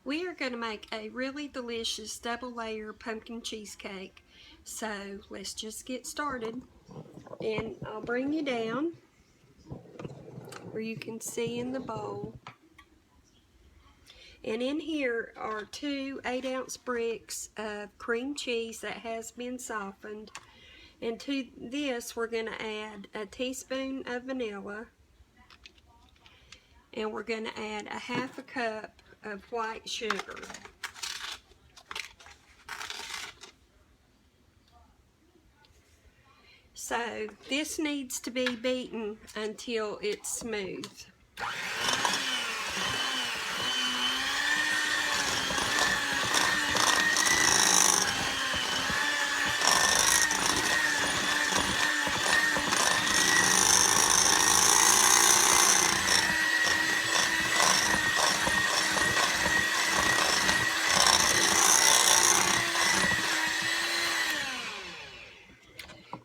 We are going to make a really delicious double layer pumpkin cheesecake. So let's just get started. And I'll bring you down where you can see in the bowl. And in here are 2 8-ounce bricks of cream cheese that has been softened. And to this we're going to add a teaspoon of vanilla. And we're going to add a 1/2 cup of white sugar. So this needs to be beaten until it's smooth.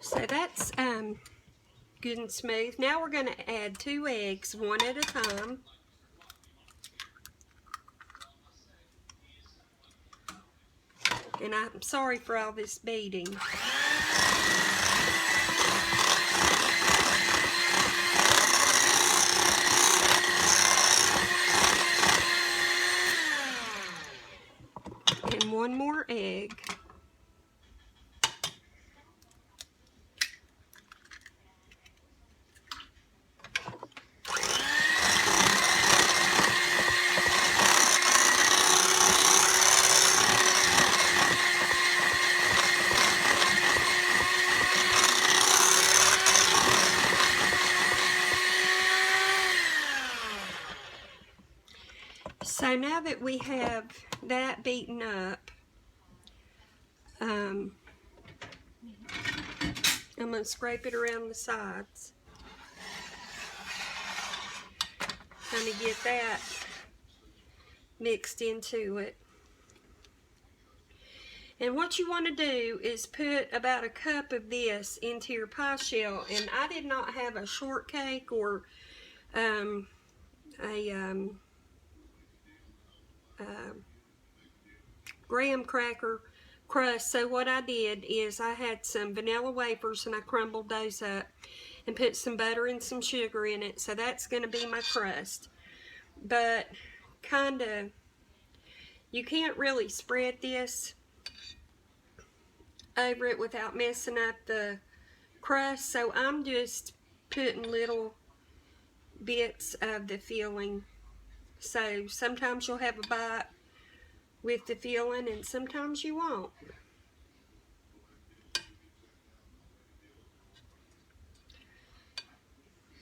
So that's good and smooth. Now we're going to add 2 eggs, one at a time. And I'm sorry for all this beating. And 1 more egg. So now that we have that beaten up, I'm going to scrape it around the sides. Kind of get that mixed into it. And what you want to do is put about 1 cup of this into your pie shell. And I did not have a shortcake or a graham cracker crust. So what I did is I had some vanilla wafers and I crumbled those up and put some butter and some sugar in it. So that's going to be my crust. But kind of, you can't really spread this over it without messing up the crust. So I'm just putting little bits of the filling. So sometimes you'll have a bite with the filling and sometimes you won't.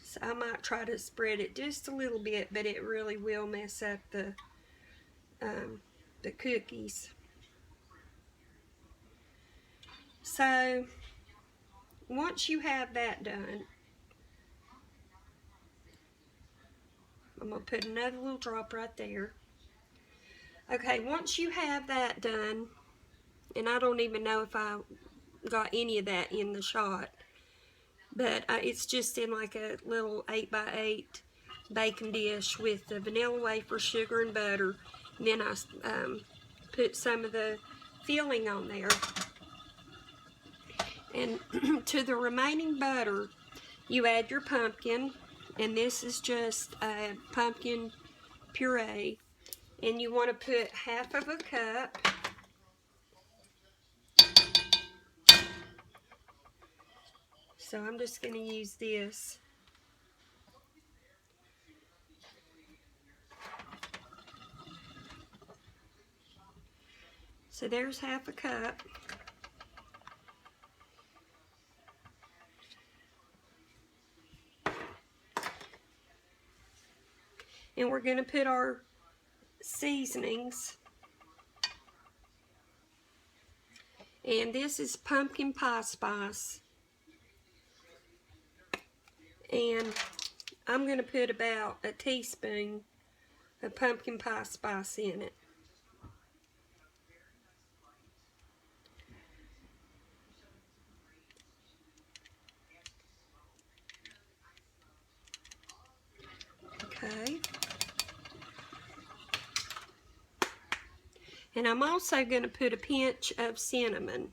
So I might try to spread it just a little bit, but it really will mess up the cookies. So once you have that done, I'm going to put another little drop right there. Okay, once you have that done, and I don't even know if I got any of that in the shot, but it's just in like a little 8x8 baking dish with the vanilla wafer, sugar, and butter. And then I put some of the filling on there. And to the remaining butter, you add your pumpkin, and this is just a pumpkin puree. And you want to put 1/2 cup. So I'm just going to use this. So there's 1/2 cup. And we're going to put our seasonings. And this is pumpkin pie spice. And I'm going to put about a teaspoon of pumpkin pie spice in it. Okay. And I'm also going to put a pinch of cinnamon.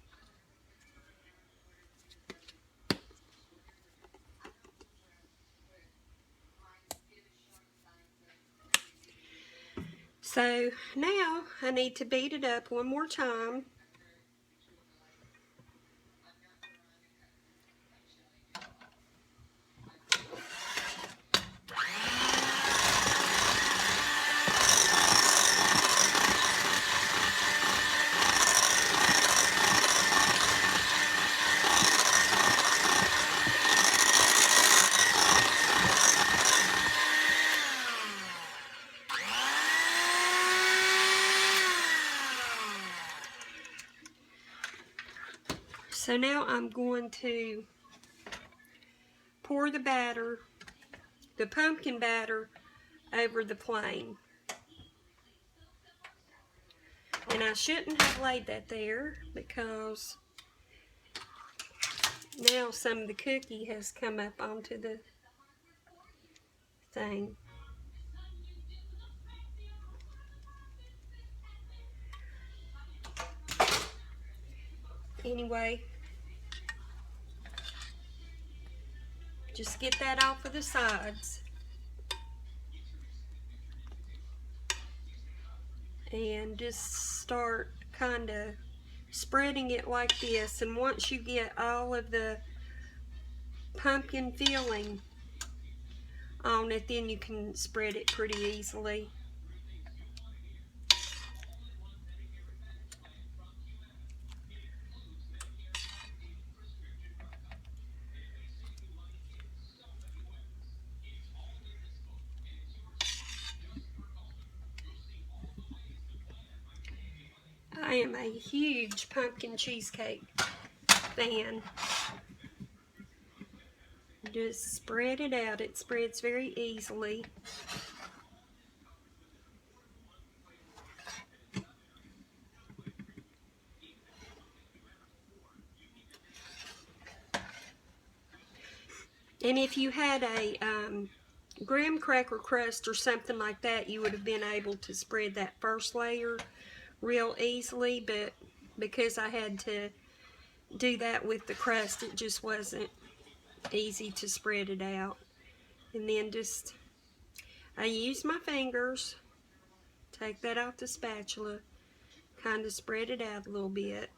So now I need to beat it up one more time. So now I'm going to pour the batter, the pumpkin batter, over the plain. And I shouldn't have laid that there because now some of the cookie has come up onto the thing. Anyway, just get that off of the sides. And just start kind of spreading it like this. And once you get all of the pumpkin filling on it, then you can spread it pretty easily. I am a huge pumpkin cheesecake fan. Just spread it out. It spreads very easily. And if you had a graham cracker crust or something like that, you would have been able to spread that first layer real easily, but because I had to do that with the crust, it just wasn't easy to spread it out. And then just, I use my fingers, take that off the spatula, kind of spread it out a little bit.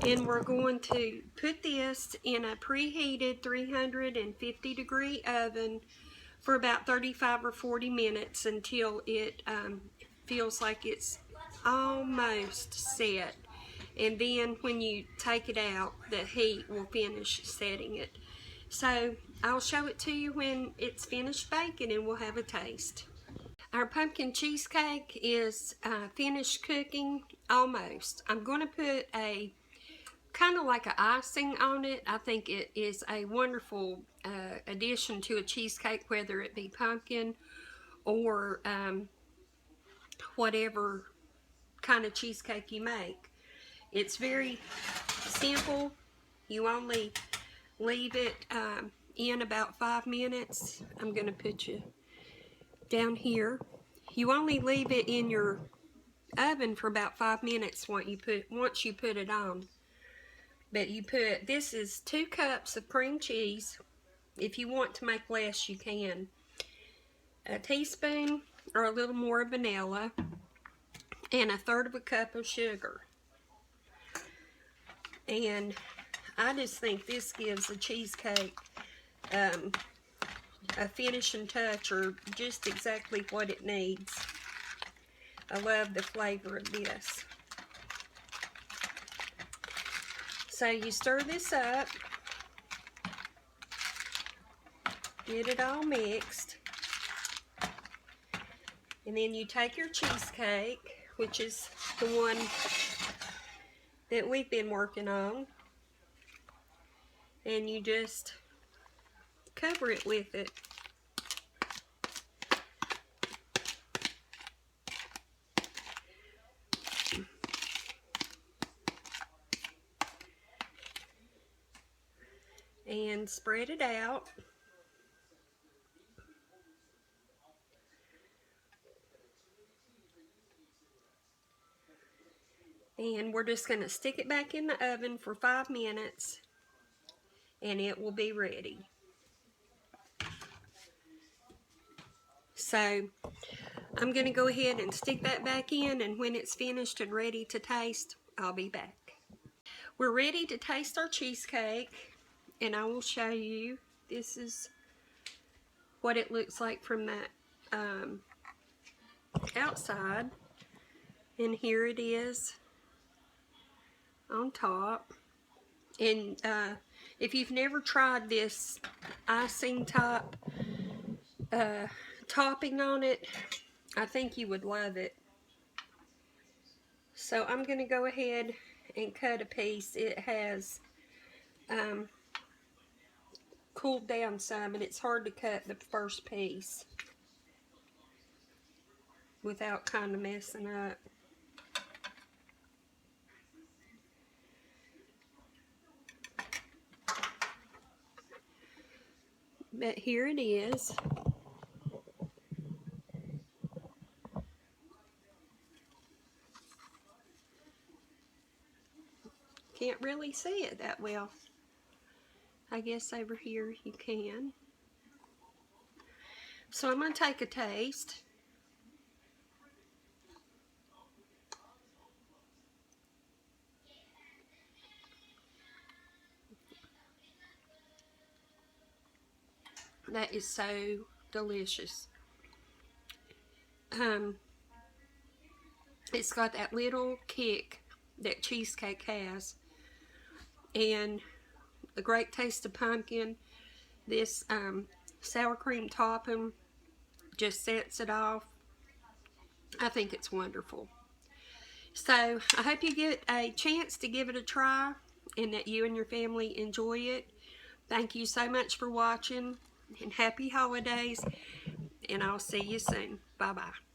And we're going to put this in a preheated 350 degree oven for about 35 or 40 minutes until it feels like it's almost set. And then when you take it out, the heat will finish setting it. So I'll show it to you when it's finished baking and we'll have a taste. Our pumpkin cheesecake is finished cooking almost. I'm going to put a kind of like an icing on it. I think it is a wonderful addition to a cheesecake, whether it be pumpkin or whatever kind of cheesecake you make. It's very simple. You only leave it in about 5 minutes. I'm going to put you down here. You only leave it in your oven for about 5 minutes once you put it on. But you put, this is 2 cups of cream cheese. If you want to make less, you can. A teaspoon or a little more vanilla, and 1/3 cup of sugar. And I just think this gives the cheesecake a finishing touch, or just exactly what it needs. I love the flavor of this. So you stir this up, get it all mixed, and then you take your cheesecake, which is the one that we've been working on, and you just cover it with it. and spread it out. And we're just going to stick it back in the oven for 5 minutes and it will be ready. So I'm going to go ahead and stick that back in, and when it's finished and ready to taste, I'll be back. We're ready to taste our cheesecake, and I will show you. This is what it looks like from that outside, and here it is on top. And if you've never tried this icing top topping on it, I think you would love it. So I'm going to go ahead and cut a piece. It has cooled down some, and it's hard to cut the first piece without kind of messing up. But here it is. Can't really see it that well. I guess over here you can. So I'm going to take a taste. That is so delicious. It's got that little kick that cheesecake has, and the great taste of pumpkin. This sour cream topping just sets it off. I think it's wonderful. So I hope you get a chance to give it a try and that you and your family enjoy it. Thank you so much for watching, and happy holidays, and I'll see you soon. Bye-bye.